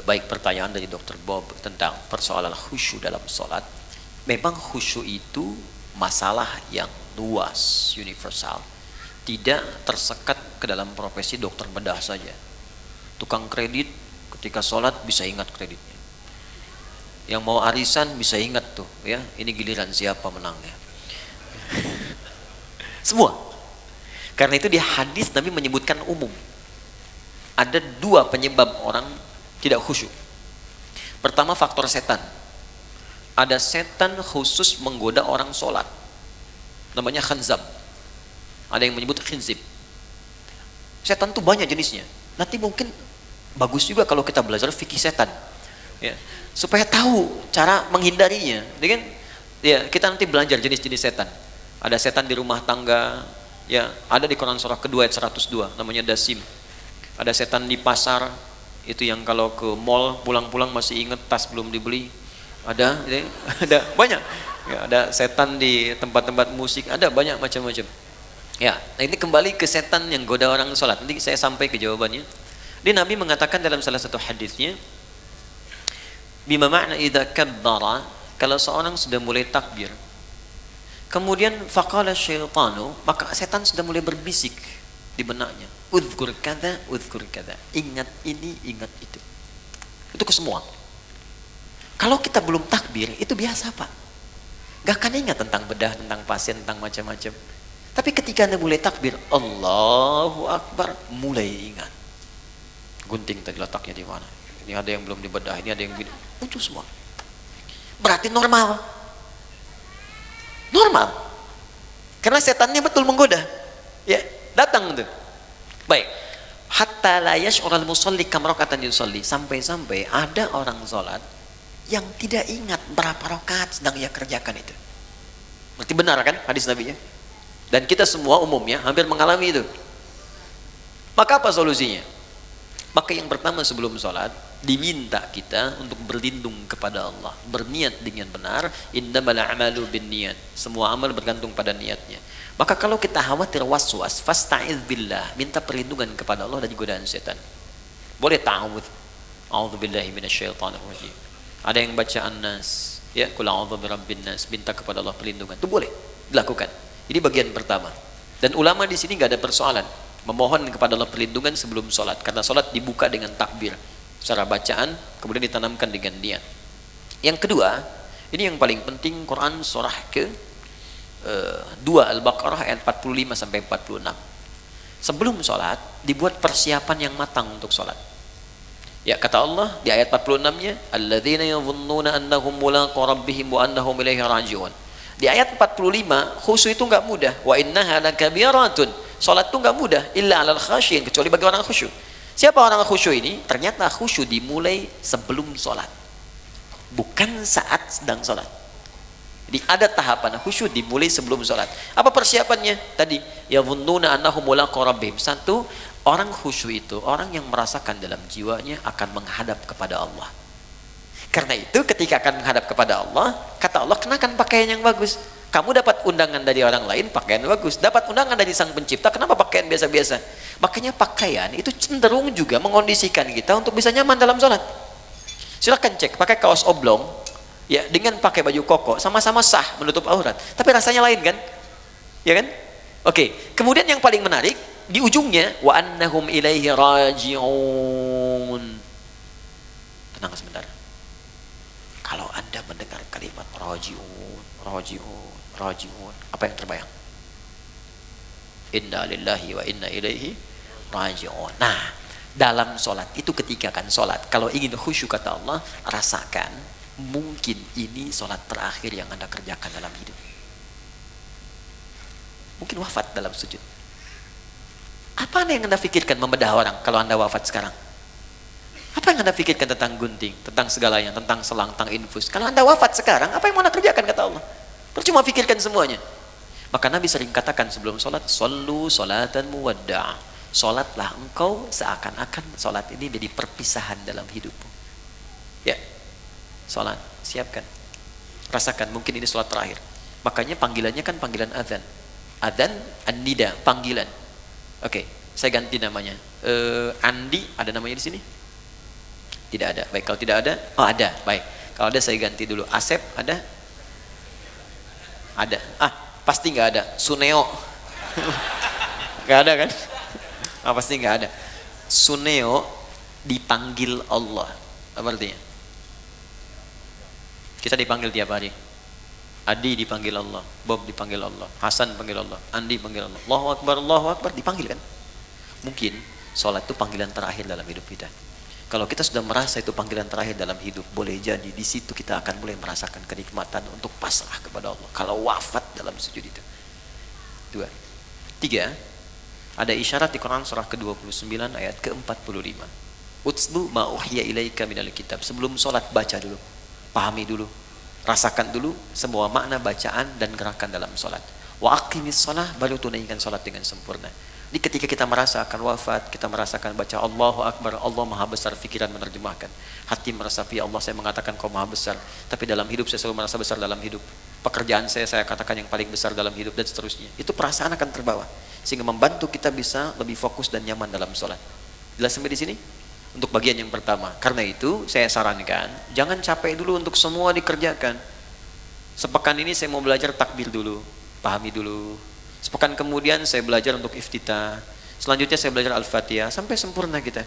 baik pertanyaan dari Dr. Bob tentang persoalan khusyuk dalam sholat. Memang khusyuk itu masalah yang luas, universal, tidak tersekat ke dalam profesi dokter bedah saja. Tukang kredit ketika sholat bisa ingat kreditnya, yang mau arisan bisa ingat tuh ya, ini giliran siapa menangnya. Semua. Karena itu di hadis Nabi menyebutkan umum. Ada dua penyebab orang tidak khusyuk. Pertama, faktor setan. Ada setan khusus menggoda orang sholat, namanya khanzab. Ada yang menyebut khinzib. Setan tuh banyak jenisnya. Nanti mungkin bagus juga kalau kita belajar fikih setan ya, supaya tahu cara menghindarinya. Jadi kan ya, kita nanti belajar jenis-jenis setan. Ada setan di rumah tangga ya, ada di Quran surah kedua ayat 102, namanya dasim. Ada setan di pasar, itu yang kalau ke mall pulang-pulang masih ingat tas belum dibeli. Ada ya, ada banyak ya, ada setan di tempat-tempat musik, ada banyak macam-macam ya. Nah, ini kembali ke setan yang goda orang sholat. Nanti saya sampai ke jawabannya. Dia Nabi mengatakan dalam salah satu hadisnya, bima ma'na idza kabbara, kalau seorang sudah mulai takbir, kemudian faqala syaitanu, maka setan sudah mulai berbisik di benaknya, udzkur kada, ingat ini, ingat itu. Itu ke semua. Kalau kita belum takbir, itu biasa Pak, gak akan ingat tentang bedah, tentang pasien, tentang macam-macam. Tapi ketika Anda mulai takbir, Allahu Akbar, mulai ingat. Gunting tadi letaknya di mana? Ini ada yang belum dibedah, ini ada yang muncul semua. Berarti normal. Normal. Karena setannya betul menggoda. Ya, datang tuh. Baik. Hatta la yash'ural musalli kam rakatan yusalli, sampai-sampai ada orang salat yang tidak ingat berapa rakaat sedang ia kerjakan itu. Berarti benar kan hadis Nabi nya? Dan kita semua umumnya hampir mengalami itu. Maka apa solusinya? Maka yang pertama, sebelum sholat diminta kita untuk berlindung kepada Allah, berniat dengan benar. Innamal a'malu binniyat, semua amal bergantung pada niatnya. Maka kalau kita khawatir waswas, fasta'iz billah, minta perlindungan kepada Allah dari godaan setan. Boleh ta'awudz, a'udzubillahi minasyaitonir rajim. Ada yang baca An-Nas ya, qul a'udzu birabbin nas, minta kepada Allah perlindungan. Itu boleh dilakukan. Ini bagian pertama. Dan ulama di sini nggak ada persoalan memohon kepada Allah perlindungan sebelum sholat, karena sholat dibuka dengan takbir secara bacaan, kemudian ditanamkan dengan niat. Yang kedua, ini yang paling penting, Quran surah ke 2 Al-Baqarah ayat 45 sampai 46. Sebelum sholat dibuat persiapan yang matang untuk sholat. Ya, kata Allah di ayat 46-nya, alladzina yadhunnuna annahum mulaqu rabbihim wa annahum ilaihi raji'un. Di ayat 45, khusyuk itu enggak mudah. Wa innaha lakabiratun. Salat itu enggak mudah, illa 'alal khasyin, kecuali bagi orang khusyuk. Siapa orang khusyuk ini? Ternyata khusyuk dimulai sebelum salat, bukan saat sedang salat. Jadi ada tahapan khusyuk dimulai sebelum salat. Apa persiapannya? Tadi, yadhunnuna annahum mulaqu rabbihim. Satu, orang khusyuk itu orang yang merasakan dalam jiwanya akan menghadap kepada Allah. Karena itu ketika akan menghadap kepada Allah, kata Allah, kenakan pakaian yang bagus. Kamu dapat undangan dari orang lain, pakaian bagus. Dapat undangan dari Sang Pencipta, kenapa pakaian biasa-biasa? Makanya pakaian itu cenderung juga mengondisikan kita untuk bisa nyaman dalam sholat. Silahkan cek, pakai kaos oblong ya dengan pakai baju koko, sama-sama sah menutup aurat, tapi rasanya lain kan? Ya kan? Oke. Kemudian yang paling menarik di ujungnya, wa annahum ilaihi raji'un. Tenang sebentar. Kalau Anda mendengar kalimat raji'un, apa yang terbayang? Inna lillahi wa inna ilaihi raji'un. Nah, dalam sholat itu, ketika kan sholat, kalau ingin khusyuk kata Allah, rasakan mungkin ini sholat terakhir yang Anda kerjakan dalam hidup. Mungkin wafat dalam sujud. Apa yang Anda pikirkan membedah orang kalau Anda wafat sekarang? Apa yang Anda pikirkan tentang gunting, tentang segalanya, tentang selang, tentang infus? Kalau Anda wafat sekarang, apa yang mau Anda kerjakan kata Allah? Percuma pikirkan semuanya. Maka Nabi sering katakan sebelum sholat, sallu sholatan muwadda'. Sholatlah engkau seakan-akan sholat ini menjadi perpisahan dalam hidupmu. Ya, sholat, siapkan, rasakan mungkin ini sholat terakhir. Makanya panggilannya kan panggilan adzan. Adzan, an-nida, panggilan. Oke, saya ganti namanya. Andi, ada namanya di sini? Tidak ada. Baik, kalau tidak ada, oh ada. Baik. Kalau ada saya ganti dulu. Asep ada? Ada. Ah, pasti nggak ada. Suneo. Nggak ada kan? Ah, pasti nggak ada. Suneo dipanggil Allah. Apa artinya? Kita dipanggil tiap hari. Adi dipanggil Allah, Bob dipanggil Allah, Hasan dipanggil Allah, Andi dipanggil Allah. Allahu Akbar dipanggil kan? Mungkin sholat itu panggilan terakhir dalam hidup kita. Kalau kita sudah merasa itu panggilan terakhir dalam hidup, boleh jadi di situ kita akan mulai merasakan kenikmatan untuk pasrah kepada Allah. Kalau wafat dalam sujud itu. 2. 3. Ada isyarat di Quran surah ke-29 ayat ke-45. Utslu ma uhiya ilaika minal kitab. Sebelum sholat baca dulu, pahami dulu, rasakan dulu semua makna bacaan dan gerakan dalam sholat. Wa aqimis sholah, baru tunaikan sholat dengan sempurna. Jadi ketika kita merasa akan wafat, kita merasakan baca Allahu Akbar, Allah Maha Besar, pikiran menerjemahkan, hati merasa, ya Allah saya mengatakan Kau Maha Besar, tapi dalam hidup saya selalu merasa besar dalam hidup. Pekerjaan saya katakan yang paling besar dalam hidup, dan seterusnya. Itu perasaan akan terbawa, sehingga membantu kita bisa lebih fokus dan nyaman dalam sholat. Jelas sampai di sini? Untuk bagian yang pertama. Karena itu saya sarankan, jangan capek dulu untuk semua dikerjakan. Sepekan ini saya mau belajar takbir dulu, pahami dulu. Sepekan kemudian saya belajar untuk iftitah. Selanjutnya saya belajar Al-Fatihah sampai sempurna kita.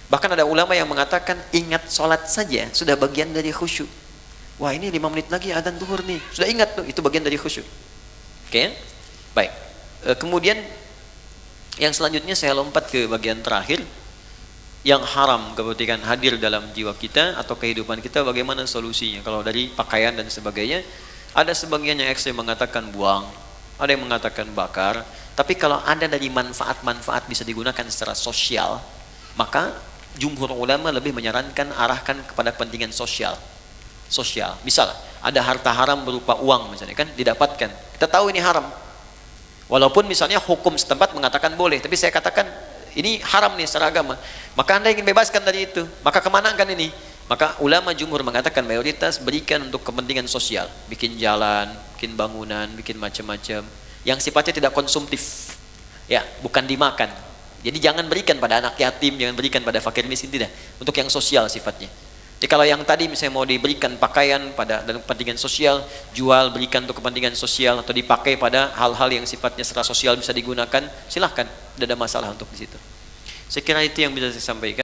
Bahkan ada ulama yang mengatakan ingat sholat saja sudah bagian dari khusyuk. Wah, ini 5 menit lagi adzan zuhur nih. Sudah ingat tuh, itu bagian dari khusyuk. Oke? Baik. Kemudian yang selanjutnya saya lompat ke bagian terakhir. Yang haram ketika hadir dalam jiwa kita atau kehidupan kita, bagaimana solusinya? Kalau dari pakaian dan sebagainya, ada sebagian yang ekstrem mengatakan buang, ada yang mengatakan bakar. Tapi kalau ada dari manfaat-manfaat bisa digunakan secara sosial, maka jumhur ulama lebih menyarankan arahkan kepada kepentingan sosial. Misal ada harta haram berupa uang misalnya, kan didapatkan, kita tahu ini haram, walaupun misalnya hukum setempat mengatakan boleh, tapi saya katakan ini haram nih secara agama, maka Anda ingin bebaskan dari itu, maka kemana kan ini? Maka ulama jumhur mengatakan mayoritas berikan untuk kepentingan sosial, bikin jalan, bikin bangunan, bikin macam-macam yang sifatnya tidak konsumtif, ya, bukan dimakan. Jadi jangan berikan pada anak yatim, jangan berikan pada fakir miskin, tidak, untuk yang sosial sifatnya. Jadi kalau yang tadi misalnya mau diberikan pakaian pada dan kepentingan sosial, jual, berikan untuk kepentingan sosial, atau dipakai pada hal-hal yang sifatnya secara sosial bisa digunakan, silahkan, tidak ada masalah untuk di situ. Saya kira itu yang bisa saya sampaikan.